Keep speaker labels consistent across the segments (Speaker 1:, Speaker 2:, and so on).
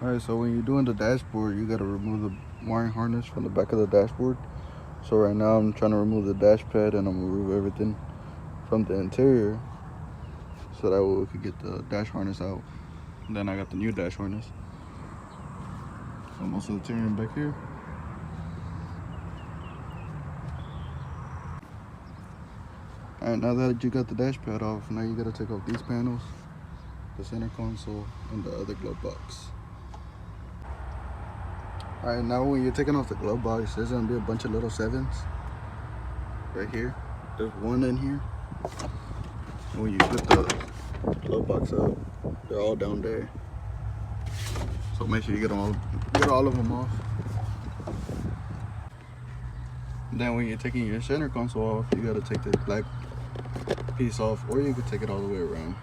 Speaker 1: Alright, so when you're doing the dashboard, you gotta remove the wiring harness from the back of the dashboard. So right now I'm trying to remove the dash pad, and I'm gonna remove everything from the interior so that way we could get the dash harness out. And then I got the new dash harness. So most of the tearing back here. Alright, now that you got the dash pad off, now you gotta take off these panels, the center console, and the other glove box. Alright, now when you're taking off the glove box, there's gonna be a bunch of little 7s right here. There's one in here. And when you put the glove box up, they're all down there. So make sure you get all of them off. Then when you're taking your center console off, you gotta take this black piece off, or you could take it all the way around.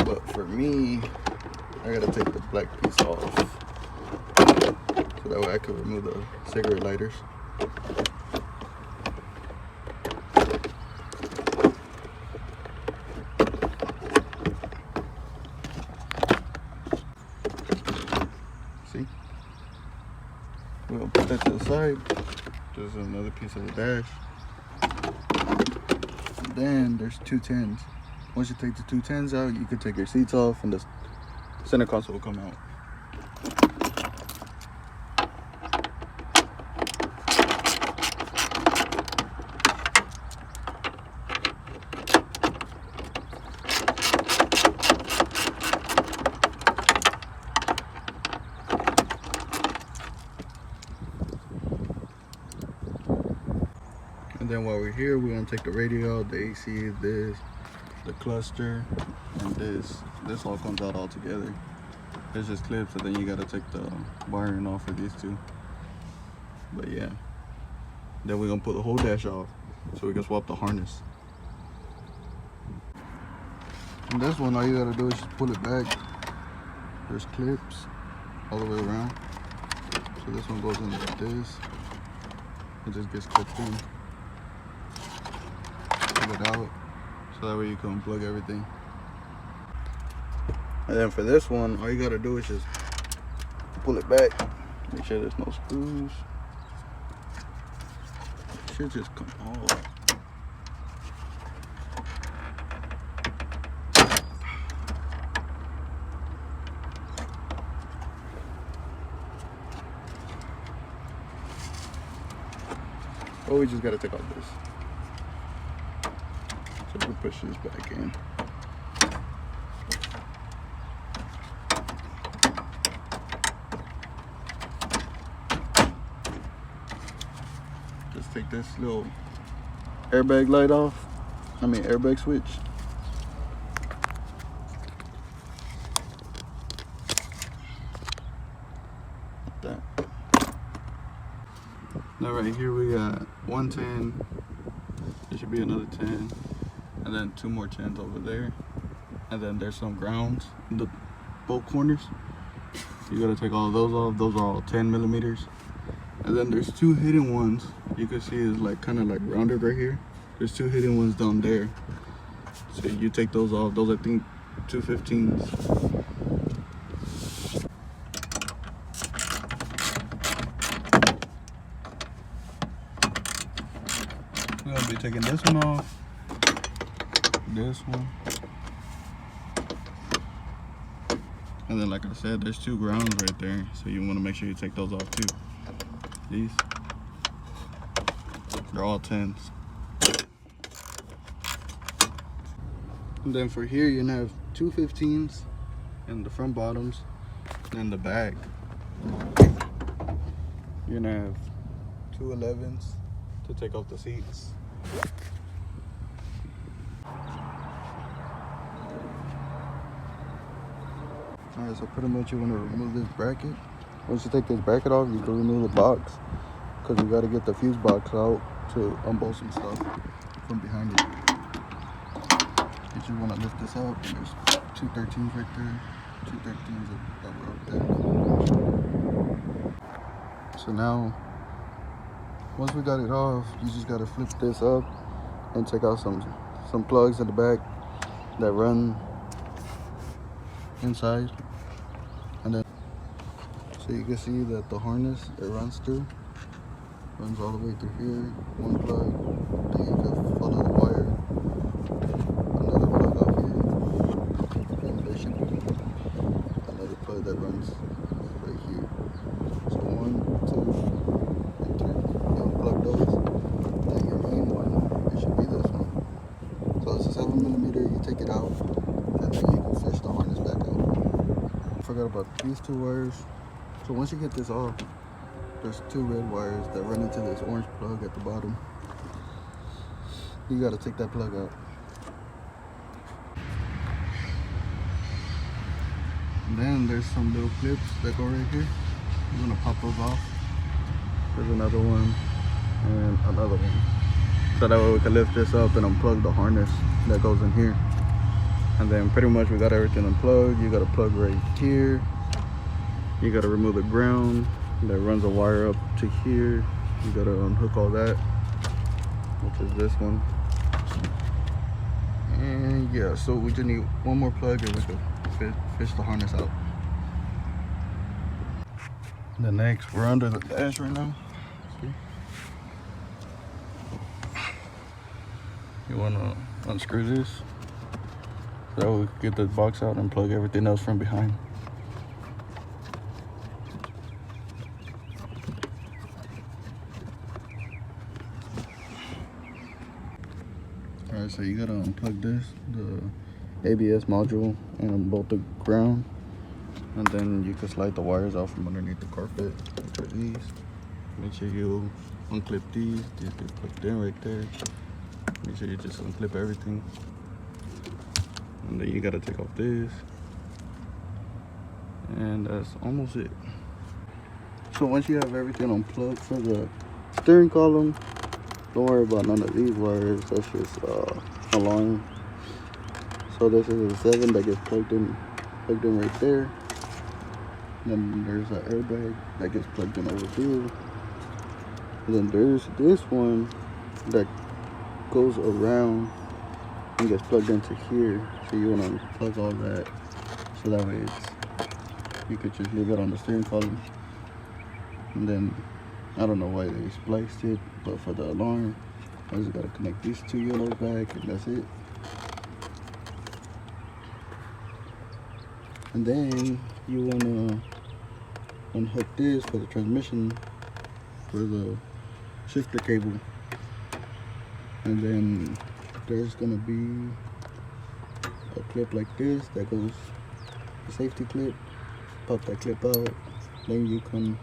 Speaker 1: But for me, I gotta take the black piece off, so that way I can remove the cigarette lighters. See? We'll put that to the side. There's another piece of the dash. And then there's 2 tins. Once you take the 2 tins out, you can take your seats off, and the center console will come out. And then while we're here, we're gonna take the radio out, the AC, this, the cluster, and this. This all comes out all together. There's just clips, and then you gotta take the wiring off for these two. But yeah. Then we're gonna put the whole dash off so we can swap the harness. And this one, all you gotta do is just pull it back. There's clips all the way around. So this one goes in like this. It just gets clipped in. Pull it out, so that way you can unplug everything. And then for this one, all you gotta do is just pull it back. Make sure there's no screws. It should just come off. Oh, we just gotta take off this. So we push this back in. Just take this little airbag light off. Airbag switch. Like that. Now right here we got 1 tin. There should be another 10. And then 2 more 10s over there. And then there's some grounds in the both corners. You gotta take all of those off. Those are all 10 millimeters. And then there's 2 hidden ones. You can see it's like kind of like rounded right here. There's 2 hidden ones down there. So you take those off. Those I think 215s. We're gonna be taking this one off. This one. And then like I said, there's 2 grounds right there. So you want to make sure you take those off too. These. They're all 10s. And then for here, you're gonna have 2 15s in the front bottoms. And in the back, you're gonna have 2 11s to take off the seats. Alright, so pretty much you want to remove this bracket. Once you take this bracket off, you can remove the box, because you got to get the fuse box out to unbolt some stuff from behind it. If you want to lift this up, and there's 2 13s right there. 213s that were up there. So now, once we got it off, you just gotta flip this up and take out some plugs in the back that run inside. And then, so you can see that the harness it runs all the way through here. One plug, then you can follow the wire. Another plug off here, and there should be another plug that runs right here. So 1, 2, and 3. You unplug those. Then your main one, it should be this one. So it's a 7mm. You take it out, and then you can fish the harness back out. I forgot about these 2 wires. So once you get this off, there's 2 red wires that run into this orange plug at the bottom. You gotta take that plug out. And then there's some little clips that go right here. You're gonna pop those off. There's another one and another one. So that way we can lift this up and unplug the harness that goes in here. And then pretty much we got everything unplugged. You got a plug right here. You gotta remove the ground that runs a wire up to here. You gotta unhook all that, which is this one. And yeah, so we just need one more plug and we can fish the harness out. The next, we're under the dash right now. See? You wanna unscrew this so we can get the box out and plug everything else from behind. Alright, so you gotta unplug this, the ABS module, and bolt the ground, and then you can slide the wires out from underneath the carpet, which are these. Make sure you unclip these get clipped in right there. Make sure you just unclip everything, and then you gotta take off this, and that's almost it. So once you have everything unplugged for the steering column, don't worry about none of these wires. That's just alarm. So this is a 7 that gets plugged in right there. Then there's an airbag that gets plugged in over here. And then there's this one that goes around and gets plugged into here. So you want to plug all that, so that way you could just leave it on the steering column. And then I don't know why they spliced it, but for the alarm, I just gotta connect these 2 yellows back, and that's it. And then you wanna unhook this for the transmission, for the shifter cable. And then there's gonna be a clip like this that goes, the safety clip. Pop that clip out, then you can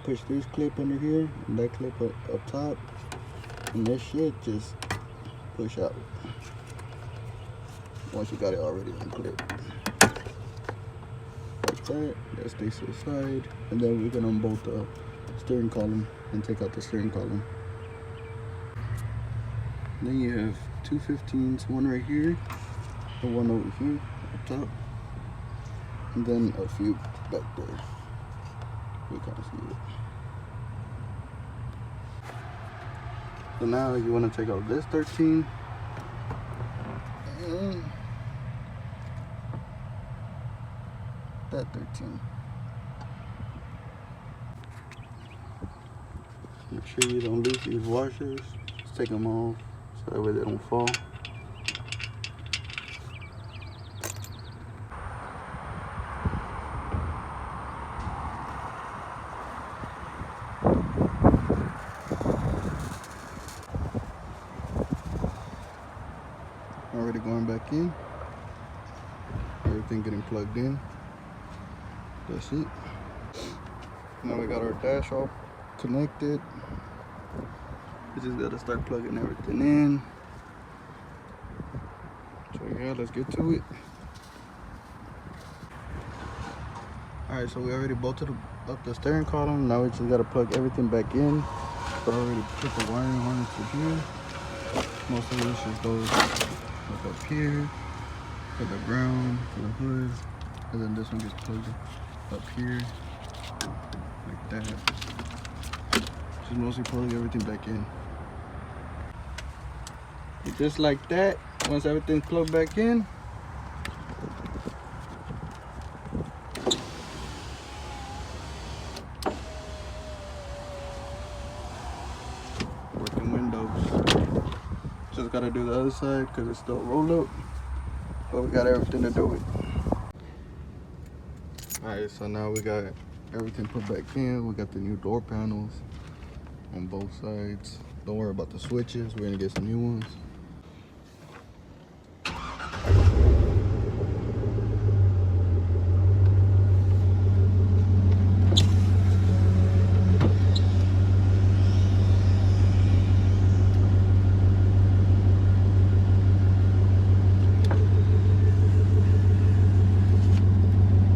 Speaker 1: push this clip under here and that clip up top, and this should just push out once you got it already unclipped. Like that stays to the side, and then we can unbolt the steering column and take out the steering column. Then you have 2 15s, one right here and one over here up top, and then a few back there. We can't see it. So now you want to take out this 13 and that 13. Make sure you don't lose these washers. Just take them off so that way they don't fall. Already going back in. Everything getting plugged in. That's it. Now we got our dash all connected. We just gotta start plugging everything in. So yeah, let's get to it. Alright, so we already bolted up the steering column. Now we just gotta plug everything back in. So I already put the wiring harness to here. Most of this just goes up here for the ground, for the hood, and then this one gets plugged up here, like that. Just mostly plug everything back in. And just like that, once everything's plugged back in, working windows. Just gotta do the other side because it's still roll up, but we got everything to do it. Alright, so now we got everything put back in. We got the new door panels on both sides. Don't worry about the switches, we're gonna get some new ones.